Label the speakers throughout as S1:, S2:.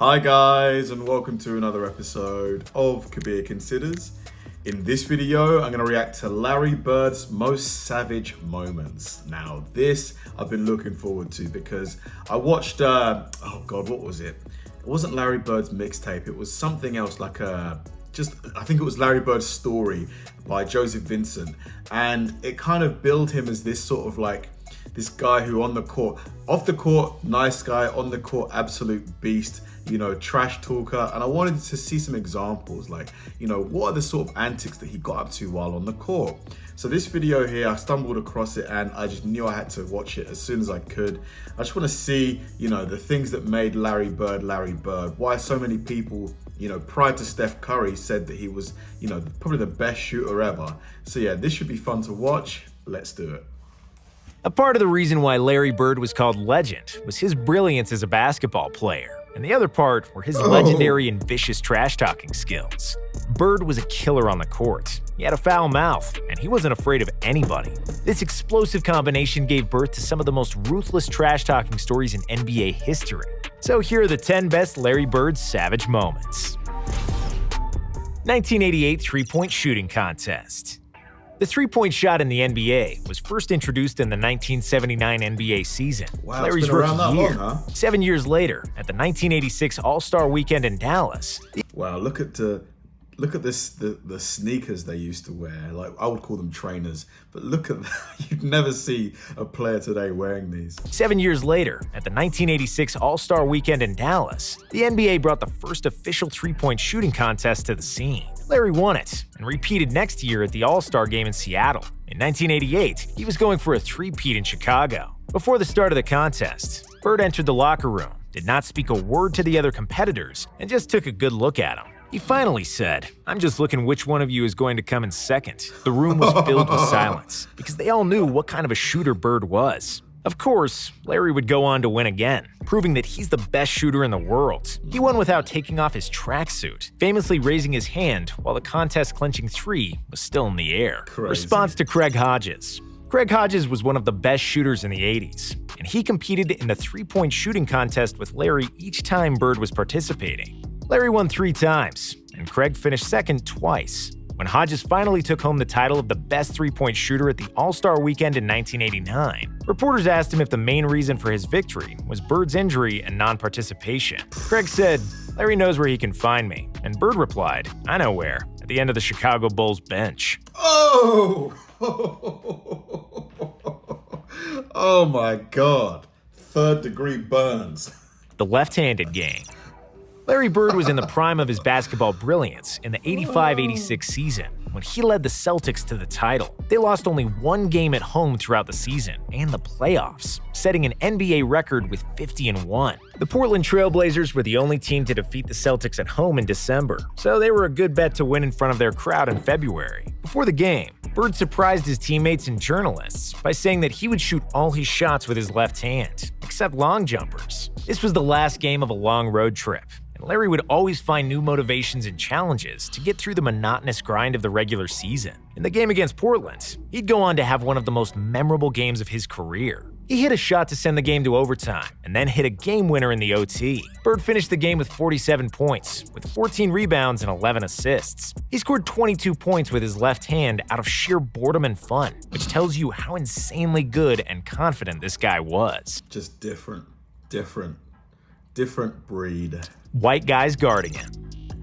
S1: Hi guys, and welcome to another episode of Kabir Considers. In this video, I'm going to react to Larry Bird's most savage moments. Now, this I've been looking forward to because I watched, what was it? It wasn't Larry Bird's mixtape, it was something else like I think it was Larry Bird's Story by Joseph Vincent. And it kind of billed him as this sort of like, this guy who off the court, nice guy, on the court, absolute beast, trash talker. And I wanted to see some examples, like, what are the sort of antics that he got up to while on the court. So this video here, I stumbled across it and I just knew I had to watch it as soon as I could. I just want to see, the things that made Larry Bird, why so many people, prior to Steph Curry said that he was, probably the best shooter ever. So yeah, this should be fun to watch. Let's do it.
S2: A part of the reason why Larry Bird was called legend was his brilliance as a basketball player, and the other part were his legendary and vicious trash-talking skills. Bird was a killer on the court. He had a foul mouth, and he wasn't afraid of anybody. This explosive combination gave birth to some of the most ruthless trash-talking stories in NBA history. So here are the 10 best Larry Bird savage moments. 1988 Three-Point Shooting Contest. The three-point shot in the NBA was first introduced in the 1979 NBA season.
S1: Wow,
S2: Larry's
S1: it's been around
S2: rookie
S1: that
S2: year.
S1: long, huh?
S2: 7 years later, at the 1986 All-Star Weekend in Dallas.
S1: Wow, look at the sneakers they used to wear. Like, I would call them trainers, but look at that. You'd never see a player today wearing these.
S2: 7 years later, at the 1986 All-Star Weekend in Dallas, the NBA brought the first official three-point shooting contest to the scene. Larry won it, and repeated next year at the All-Star Game in Seattle. In 1988, he was going for a three-peat in Chicago. Before the start of the contest, Bird entered the locker room, did not speak a word to the other competitors, and just took a good look at them. He finally said, "I'm just looking which one of you is going to come in second." The room was filled with silence, because they all knew what kind of a shooter Bird was. Of course, Larry would go on to win again, proving that he's the best shooter in the world. He won without taking off his tracksuit, famously raising his hand while the contest-clinching three was still in the air.
S1: Crazy.
S2: Response to Craig Hodges. Craig Hodges was one of the best shooters in the 80s, and he competed in the three-point shooting contest with Larry each time Bird was participating. Larry won 3 times, and Craig finished second twice. When Hodges finally took home the title of the best three-point shooter at the All-Star Weekend in 1989, reporters asked him if the main reason for his victory was Bird's injury and non-participation. Craig said, "Larry knows where he can find me," and Bird replied, "I know where, at the end of the Chicago Bulls bench."
S1: Oh! Oh my God. Third-degree burns.
S2: The left-handed game. Larry Bird was in the prime of his basketball brilliance in the 85-86 season when he led the Celtics to the title. They lost only 1 game at home throughout the season and the playoffs, setting an NBA record with 50-1. The Portland Trail Blazers were the only team to defeat the Celtics at home in December, so they were a good bet to win in front of their crowd in February. Before the game, Bird surprised his teammates and journalists by saying that he would shoot all his shots with his left hand, except long jumpers. This was the last game of a long road trip. Larry would always find new motivations and challenges to get through the monotonous grind of the regular season. In the game against Portland, he'd go on to have one of the most memorable games of his career. He hit a shot to send the game to overtime, and then hit a game winner in the OT. Bird finished the game with 47 points, with 14 rebounds and 11 assists. He scored 22 points with his left hand out of sheer boredom and fun, which tells you how insanely good and confident this guy was.
S1: Just different breed.
S2: White guys guarding him.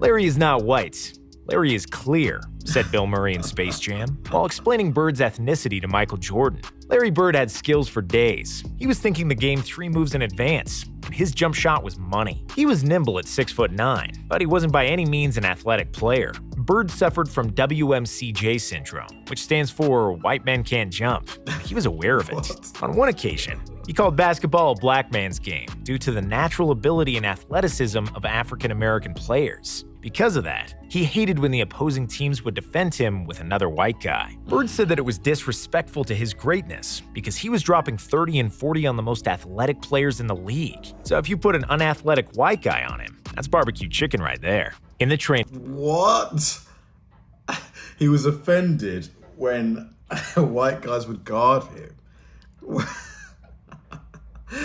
S2: Larry is not white. Larry is clear, said Bill Murray in Space Jam, while explaining Bird's ethnicity to Michael Jordan. Larry Bird had skills for days. He was thinking the game 3 moves in advance, and his jump shot was money. He was nimble at 6'9", but he wasn't by any means an athletic player. Bird suffered from WMCJ syndrome, which stands for white men can't jump. He was aware of it. On one occasion, he called basketball a black man's game due to the natural ability and athleticism of African American players. Because of that, he hated when the opposing teams would defend him with another white guy. Bird said that it was disrespectful to his greatness because he was dropping 30 and 40 on the most athletic players in the league. So if you put an unathletic white guy on him, that's barbecue chicken right there. In the train.
S1: What? He was offended when white guys would guard him.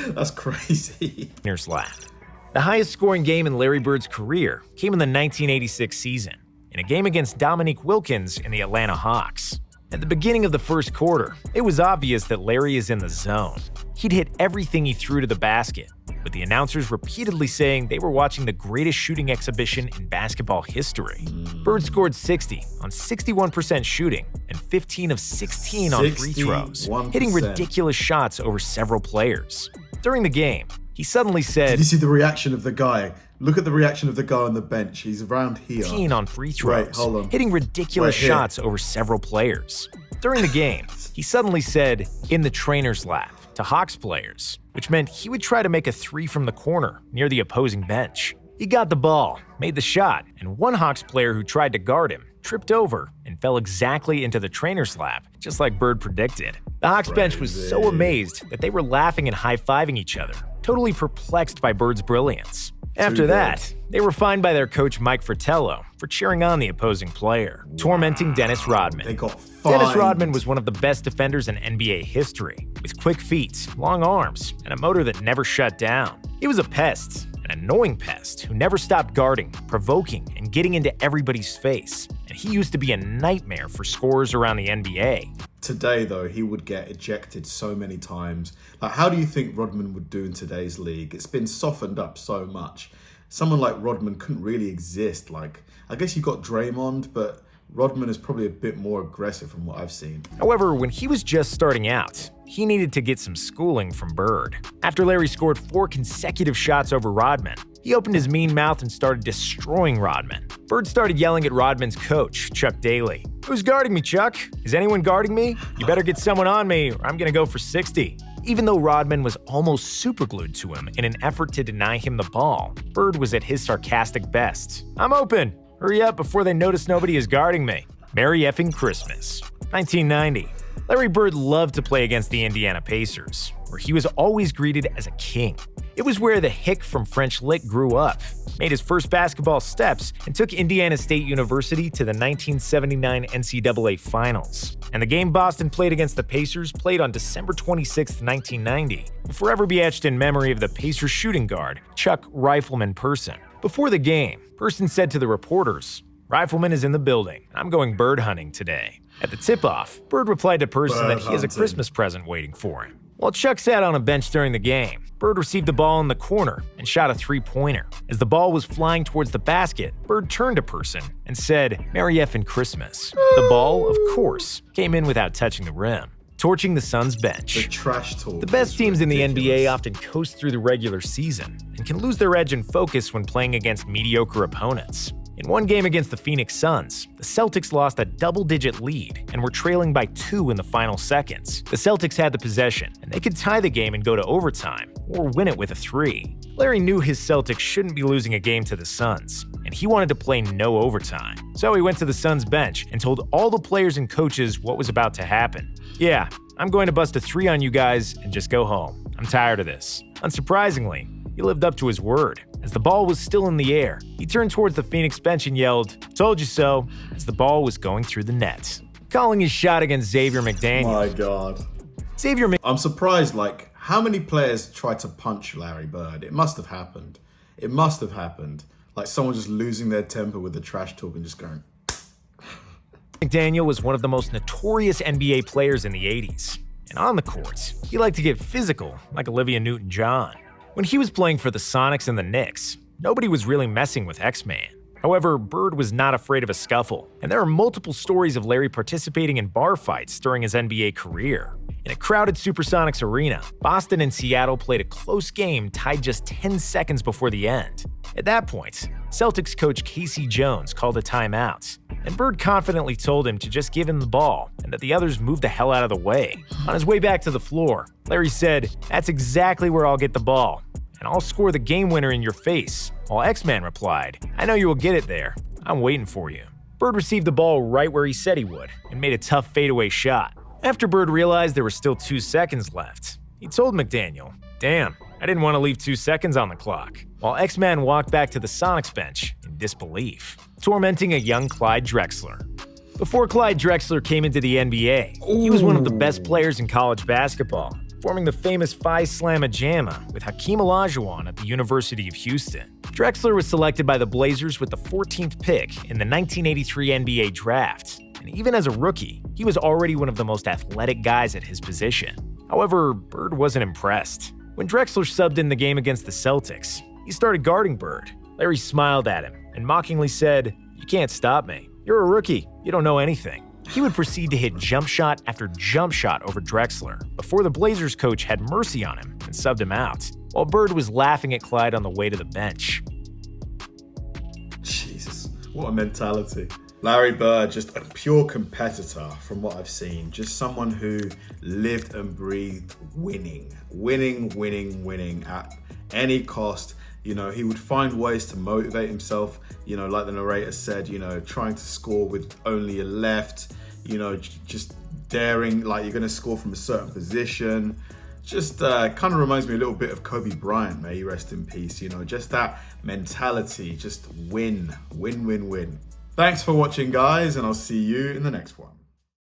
S1: That's crazy.
S2: Laughed. The highest scoring game in Larry Bird's career came in the 1986 season, in a game against Dominique Wilkins in the Atlanta Hawks. At the beginning of the first quarter, it was obvious that Larry is in the zone. He'd hit everything he threw to the basket, with the announcers repeatedly saying they were watching the greatest shooting exhibition in basketball history. Bird scored 60 on 61% shooting and 15 of 16 on free throws, hitting ridiculous shots over several players. During the game, he suddenly said,
S1: "Did you see the reaction of the guy? Look at the reaction of the guy on the bench. He's around here."
S2: 15 on free throws,
S1: Wait, hold on.
S2: hitting ridiculous shots over several players. During the game, he suddenly said, "in the trainer's lap," to Hawks players, which meant he would try to make a three from the corner near the opposing bench. He got the ball, made the shot, and one Hawks player who tried to guard him tripped over and fell exactly into the trainer's lap, just like Bird predicted. The Hawks bench was so amazed that they were laughing and high-fiving each other, totally perplexed by Bird's brilliance. After that, they were fined by their coach Mike Fratello for cheering on the opposing player, tormenting Dennis Rodman.
S1: They got fined.
S2: Dennis Rodman was one of the best defenders in NBA history, with quick feet, long arms, and a motor that never shut down. He was a pest, an annoying pest who never stopped guarding, provoking, and getting into everybody's face. And he used to be a nightmare for scorers around the NBA.
S1: Today, though, he would get ejected so many times. Like, how do you think Rodman would do in today's league? It's been softened up so much. Someone like Rodman couldn't really exist. Like, I guess you got Draymond, but Rodman is probably a bit more aggressive from what I've seen.
S2: However, when he was just starting out, he needed to get some schooling from Bird. After Larry scored 4 consecutive shots over Rodman, he opened his mean mouth and started destroying Rodman. Bird started yelling at Rodman's coach, Chuck Daly. "Who's guarding me, Chuck? Is anyone guarding me? You better get someone on me or I'm gonna go for 60. Even though Rodman was almost superglued to him in an effort to deny him the ball, Bird was at his sarcastic best. "I'm open. Hurry up before they notice nobody is guarding me." Merry effing Christmas. 1990. Larry Bird loved to play against the Indiana Pacers, where he was always greeted as a king. It was where the hick from French Lick grew up, made his first basketball steps, and took Indiana State University to the 1979 NCAA Finals. And the game Boston played against the Pacers played on December 26, 1990, will forever be etched in memory of the Pacers shooting guard, Chuck Rifleman Person. Before the game, Person said to the reporters, "Rifleman is in the building. I'm going bird hunting today." At the tip-off, Bird replied to Person that he has a Christmas present waiting for him. While Chuck sat on a bench during the game, Bird received the ball in the corner and shot a three-pointer. As the ball was flying towards the basket, Bird turned to Person and said, "Merry effing Christmas." The ball, of course, came in without touching the rim, torching the Suns bench.
S1: The trash talk.
S2: The best teams in the NBA often coast through the regular season and can lose their edge and focus when playing against mediocre opponents. In one game against the Phoenix Suns, the Celtics lost a double-digit lead and were trailing by 2 in the final seconds. The Celtics had the possession, and they could tie the game and go to overtime, or win it with a 3. Larry knew his Celtics shouldn't be losing a game to the Suns, and he wanted to play no overtime. So he went to the Suns bench and told all the players and coaches what was about to happen. "Yeah, I'm going to bust a 3 on you guys and just go home. I'm tired of this." Unsurprisingly, he lived up to his word. As the ball was still in the air, he turned towards the Phoenix bench and yelled, "Told you so," as the ball was going through the net. Calling his shot against Xavier McDaniel.
S1: My God. I'm surprised, like, how many players tried to punch Larry Bird? It must have happened. It must have happened. Like, someone just losing their temper with the trash talk and just going...
S2: McDaniel was one of the most notorious NBA players in the 80s. And on the court, he liked to get physical, like Olivia Newton-John. When he was playing for the Sonics and the Knicks, nobody was really messing with X-Men. However, Bird was not afraid of a scuffle, and there are multiple stories of Larry participating in bar fights during his NBA career. In a crowded Supersonics arena, Boston and Seattle played a close game tied just 10 seconds before the end. At that point, Celtics coach Casey Jones called a timeout, and Bird confidently told him to just give him the ball and that the others move the hell out of the way. On his way back to the floor, Larry said, "That's exactly where I'll get the ball, and I'll score the game winner in your face," while X-Man replied, "I know you will get it there. I'm waiting for you." Bird received the ball right where he said he would and made a tough fadeaway shot. After Bird realized there were still 2 seconds left, he told McDaniel, "Damn, I didn't want to leave 2 seconds on the clock," while X-Man walked back to the Sonics bench in disbelief, tormenting a young Clyde Drexler. Before Clyde Drexler came into the NBA, he was one of the best players in college basketball. forming the famous Phi Slamma Jamma with Hakeem Olajuwon at the University of Houston. Drexler was selected by the Blazers with the 14th pick in the 1983 NBA Draft, and even as a rookie, he was already one of the most athletic guys at his position. However, Bird wasn't impressed. When Drexler subbed in the game against the Celtics, he started guarding Bird. Larry smiled at him and mockingly said, "You can't stop me. You're a rookie. You don't know anything." He would proceed to hit jump shot after jump shot over Drexler before the Blazers coach had mercy on him and subbed him out, while Bird was laughing at Clyde on the way to the bench.
S1: Jesus, what a mentality. Larry Bird, just a pure competitor from what I've seen. Just someone who lived and breathed winning. Winning at any cost. You know, he would find ways to motivate himself, you know, like the narrator said, you know, trying to score with only a left, you know, just daring, like you're going to score from a certain position. Just kind of reminds me a little bit of Kobe Bryant, may he rest in peace, you know, just that mentality, just win. Thanks for watching, guys, and I'll see you in the next one.